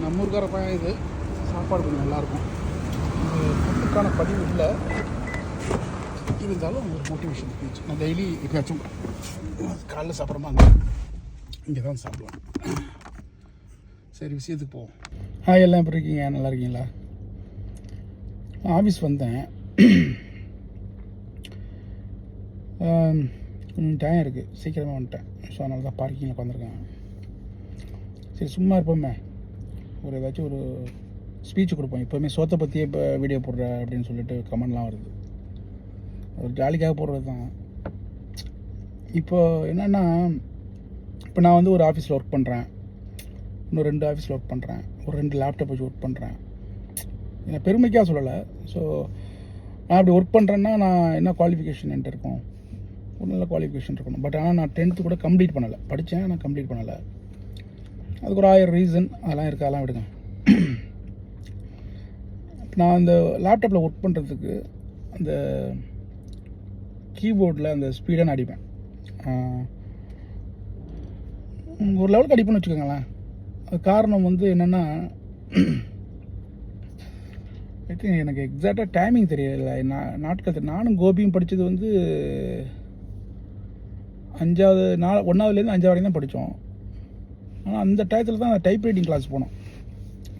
நம்ம ஊருக்கார பையன் இது சாப்பாடு கொஞ்சம் நல்லாயிருக்கும். இது ஃபுட்டுக்கான பதிவு இல்லை, இருந்தாலும் ஒரு மோட்டிவேஷன் இருந்துச்சு. நான் டெய்லி எப்பயாச்சும் காலைல சாப்பிட்றமா இங்கே தான் சாப்பிடுவேன். சரி, விஷயத்துக்கு போவோம். எல்லாம் எப்படி இருக்கீங்க? நல்லா இருக்கீங்களா? ஆஃபீஸ் வந்தேன், கொஞ்சம் டைம் இருக்குது, சீக்கிரமாக வந்துட்டேன். ஸோ அதனால தான் பார்க்கிங்கில் உட்காந்துருக்கேன். சரி, சும்மா இருப்போமே, ஒரு ஏதாச்சும் ஒரு ஸ்பீச் கொடுப்போம். எப்போவுமே சோத்தை பற்றியே இப்போ வீடியோ போடுற அப்படின்னு சொல்லிட்டு கமெண்ட்லாம் வருது. ஒரு ஜாலிக்காக போடுறது தான். இப்போ என்னென்னா, இப்போ நான் வந்து ஒரு ஆஃபீஸில் ஒர்க் பண்ணுறேன், இன்னும் 2 ஆஃபீஸில் ஒர்க் பண்ணுறேன், ஒரு 2 லேப்டாப் வச்சு ஒர்க் பண்ணுறேன். நான் பெருமைக்காக சொல்லலை. ஸோ நான் அப்படி ஒர்க் பண்ணுறேன்னா நான் என்ன குவாலிஃபிகேஷன் என்கிட்ட இருக்கும்? ஒரு நல்ல குவாலிஃபிகேஷன் இருக்கணும். பட் ஆனால் நான் 10th கூட கம்ப்ளீட் பண்ணலை. படித்தேன், நான் கம்ப்ளீட் பண்ணலை. அதுக்கு ஒரு 1000 ரீசன் அதெல்லாம் இருக்குது, அதெல்லாம் விடுங்க. நான் அந்த லேப்டாப்பில் ஒர்க் பண்ணுறதுக்கு அந்த கீபோர்டில் அந்த ஸ்பீடாக நான் அடிப்பேன். ஒரு லெவலுக்கு அடிப்பேன்னு வச்சுக்கோங்களேன். அது காரணம் வந்து என்னென்னா, ஐ திங்க் எனக்கு எக்ஸாக்டாக டைமிங் தெரியல. நாட்கள் நானும் கோபியும் படித்தது வந்து 1ஆவதுலேருந்து 5ஆவது வரைக்கும் தான் படித்தோம். ஆனால் அந்த டயத்தில் தான் அந்த டைப் ரைட்டிங் கிளாஸ் போனோம்.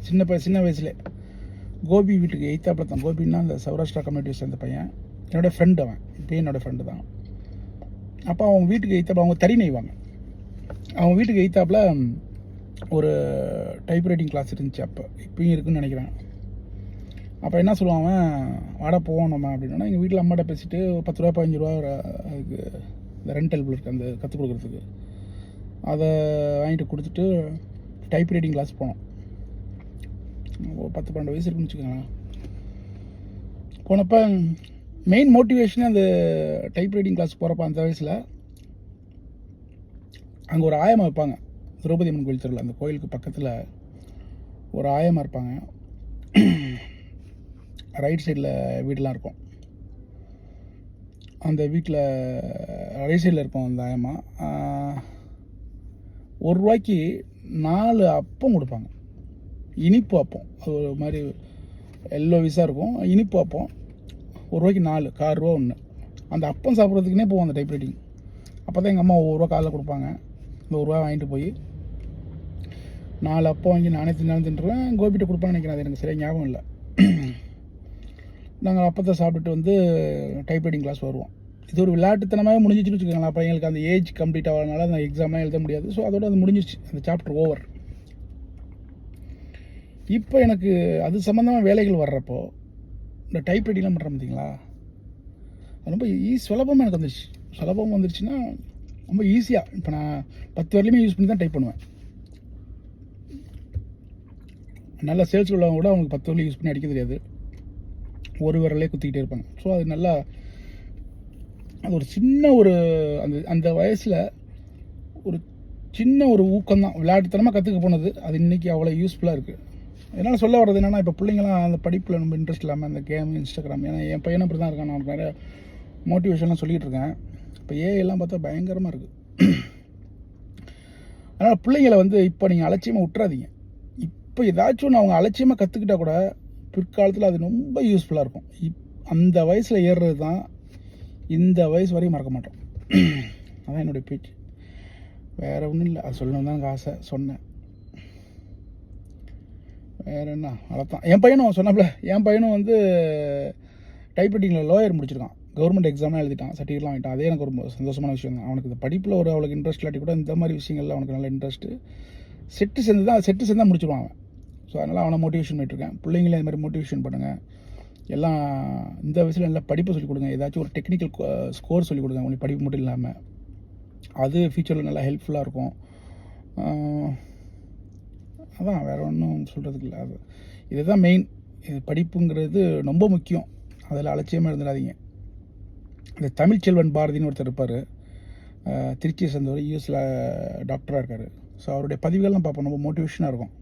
சின்ன வயசுலேயே கோபி வீட்டுக்கு எய்த்தாப்பில் தான். கோபின்னா அந்த சௌராஷ்டிரா கம்யூனிட்டிஸ் அந்த பையன் என்னோடய ஃப்ரெண்டு. அவன் இப்போ என்னோடய ஃப்ரெண்டு தான். அப்போ அவங்க வீட்டுக்கு எய்த்தாப்பில் அவங்க தறி நெய்வாங்க. அவங்க வீட்டுக்கு எய்த்தாப்பில் ஒரு டைப் ரைட்டிங் கிளாஸ் இருந்துச்சு. அப்போ இப்போயும் இருக்குதுன்னு நினைக்கிறேன். அப்போ என்ன சொல்லுவாங்க, வாடா போவோம் நம்ம அப்படின்னா, எங்கள் வீட்டில் அம்மாட்ட பேசிவிட்டு 10 ரூபா 15 ரூபா அதுக்கு இந்த ரெண்டல் இருக்குது அந்த கற்றுக் கொடுக்குறதுக்கு, அதை வாங்கிட்டு கொடுத்துட்டு டைப் ரைட்டிங் கிளாஸ் போனோம். 10-12 வயசு இருக்குன்னு வச்சுக்கோங்களேன். போனப்போ மெயின் மோட்டிவேஷனே அந்த டைப் ரைட்டிங் கிளாஸ் போகிறப்ப அந்த வயசில் அங்கே ஒரு ஆயமாக இருப்பாங்க. திரௌபதி அம்மன் கோயில் தெருவில், அந்த கோயிலுக்கு பக்கத்தில் ஒரு ஆயமாக இருப்பாங்க. ரைட் சைடில் வீடெலாம் இருக்கும். அந்த வீட்டில் ரைட் சைடில் இருக்கும் அந்த ஆயமா. 1 ரூபாய்க்கு 4 அப்பம் கொடுப்பாங்க. இனிப்பு அப்பம், அது ஒரு மாதிரி எல்லோ விஸாக இருக்கும். இனிப்பு அப்பம் 1 ரூபாய்க்கு 4, கால் ரூபா ஒன்று. அந்த அப்பம் சாப்பிட்றதுக்குனே போவோம் அந்த டைப் ரைட்டிங். அப்போ தான் எங்கள் அம்மா 1 ரூபா காலைல கொடுப்பாங்க. இந்த 1 ரூபா வாங்கிட்டு போய் 4 அப்பம் வாங்கி நானே தின்றுவேன். கோபிட்ட கொடுப்பான்னு நினைக்கிறேன், அது எனக்கு சரியாக ஞாபகம் இல்லை. நாங்கள் அப்பத்தை சாப்பிட்டுட்டு வந்து டைப் ரைட்டிங் கிளாஸ் வருவோம். இது ஒரு விளையாட்டுத்தனமாக முடிஞ்சிச்சுன்னு வச்சுக்கோங்களேன். அப்போ எங்களுக்கு அந்த ஏஜ் கம்ப்ளீட் ஆகிறதுனால அந்த எக்ஸாம்லாம் எழுத முடியாது. ஸோ அதோட அது முடிஞ்சிச்சு, அந்த சாப்டர் ஓவர். இப்போ எனக்கு அது சம்மந்தமாக வேலைகள் வர்றப்போ இந்த டைப் ரைட்டிங்லாம் பண்ணுறேன் பார்த்தீங்களா, அது ரொம்ப சுலபமாக எனக்கு வந்துடுச்சு. சுலபமாக வந்துடுச்சுன்னா ரொம்ப ஈஸியாக. இப்போ நான் 10 வரலையுமே யூஸ் பண்ணி தான் டைப் பண்ணுவேன். நல்லா சேல்ஸ் உள்ளவங்க கூட அவங்களுக்கு 10 வரலையும் யூஸ் பண்ணி அடிக்க தெரியாது, ஒரு விரலே குத்திக்கிட்டே இருப்பாங்க. ஸோ அது நல்லா, அது ஒரு சின்ன அந்த வயசில் ஒரு சின்ன ஒரு ஊக்கம்தான், விளையாட்டுத்தனமாக கற்றுக்க போனது. அது இன்றைக்கி அவ்வளோ யூஸ்ஃபுல்லாக இருக்குது. என்னால் சொல்ல வர்றது என்னென்னா, இப்போ பிள்ளைங்களாம் அந்த படிப்பில் ரொம்ப இன்ட்ரெஸ்ட் இல்லாமல் அந்த கேம், இன்ஸ்டாகிராம், ஏன்னா என் பையனும் இப்படி தான் இருக்கான். நான் நிறைய மோட்டிவேஷன்லாம் சொல்லிகிட்டு இருக்கேன். இப்போ ஏஐலாம் பார்த்தா பயங்கரமாக இருக்குது. அதனால் பிள்ளைங்களை வந்து இப்போ நீங்கள் அலட்சியமாக விட்டுறாதீங்க. இப்போ ஏதாச்சும் ஒன்று அவங்க அலட்சியமாக கற்றுக்கிட்டால் கூட பிற்காலத்தில் அது ரொம்ப யூஸ்ஃபுல்லாக இருக்கும். அந்த வயசில் ஏறுறது தான் இந்த வயசு வரையும் மறக்க மாட்டோம். அதான் என்னுடைய பேச்சு, வேறு ஒன்றும் இல்லை. அது சொல்லணும் தான் எனக்கு ஆசை, சொன்னேன். வேறு என்ன, அவ்வளோதான். என் பையனும் வந்து டைப் ரைட்டிங்கில் லோயர் முடிச்சிருக்கான். கவர்மெண்ட் எக்ஸாம்லாம் எழுதிட்டான், சர்டிஃபிகேட்லாம் வாங்கிட்டான். அதே எனக்கு ஒரு சந்தோஷமான விஷயம் தான். அவனுக்கு இந்த படிப்பில் அவளுக்கு இன்ட்ரெஸ்ட் இல்லாட்டி கூட இந்த மாதிரி விஷயங்கள்ல அவனுக்கு நல்ல இன்ட்ரெஸ்ட்டு. செட்டு சேர்ந்து முடிச்சிடுவான் அவன். ஸோ அதனால் அவனை மோட்டிவேஷன் பண்ணிட்டுருக்கேன். பிள்ளைங்களே இது மாதிரி மோட்டிவேஷன் பண்ணுங்கள். எல்லாம் இந்த வயசில் நல்லா படிப்பை சொல்லிக் கொடுங்க. ஏதாச்சும் ஒரு டெக்னிக்கல் ஸ்கோர் சொல்லிக் கொடுங்க, உங்களுக்கு படிப்பு மட்டும் இல்லாமல். அது ஃபியூச்சரில் நல்லா ஹெல்ப்ஃபுல்லாக இருக்கும். அதான், வேறு ஒன்றும் சொல்கிறதுக்கு இல்லை. அது இதுதான் மெயின். இது படிப்புங்கிறது ரொம்ப முக்கியம், அதில் அலட்சியமாக இருந்துடாதீங்க. இந்த தமிழ்ச்செல்வன் பாரதின்னு ஒருத்தர் இருப்பார், திருச்சியை சேர்ந்தவர், யூஎஸில் டாக்டராக இருக்கார். ஸோ அவருடைய பதிவுகள்லாம் பார்ப்போம், ரொம்ப மோட்டிவேஷனாக இருக்கும்.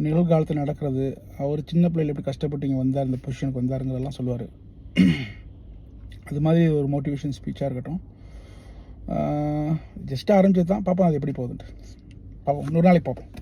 நிகழ்காலத்தில் நடக்கிறது, அவர் சின்ன பிள்ளைகள் எப்படி கஷ்டப்பட்டு இங்கே வந்தார், இந்த பொசிஷனுக்கு வந்தாருங்கிறதெல்லாம் சொல்லுவார். அது மாதிரி ஒரு மோட்டிவேஷன் ஸ்பீச்சாக இருக்கட்டும். ஜஸ்ட்டு ஆரம்பிச்சது தான், பார்ப்போம் அது எப்படி போகுதுன்ட்டு. பார்ப்போம், இன்னொரு நாளைக்கு பார்ப்போம்.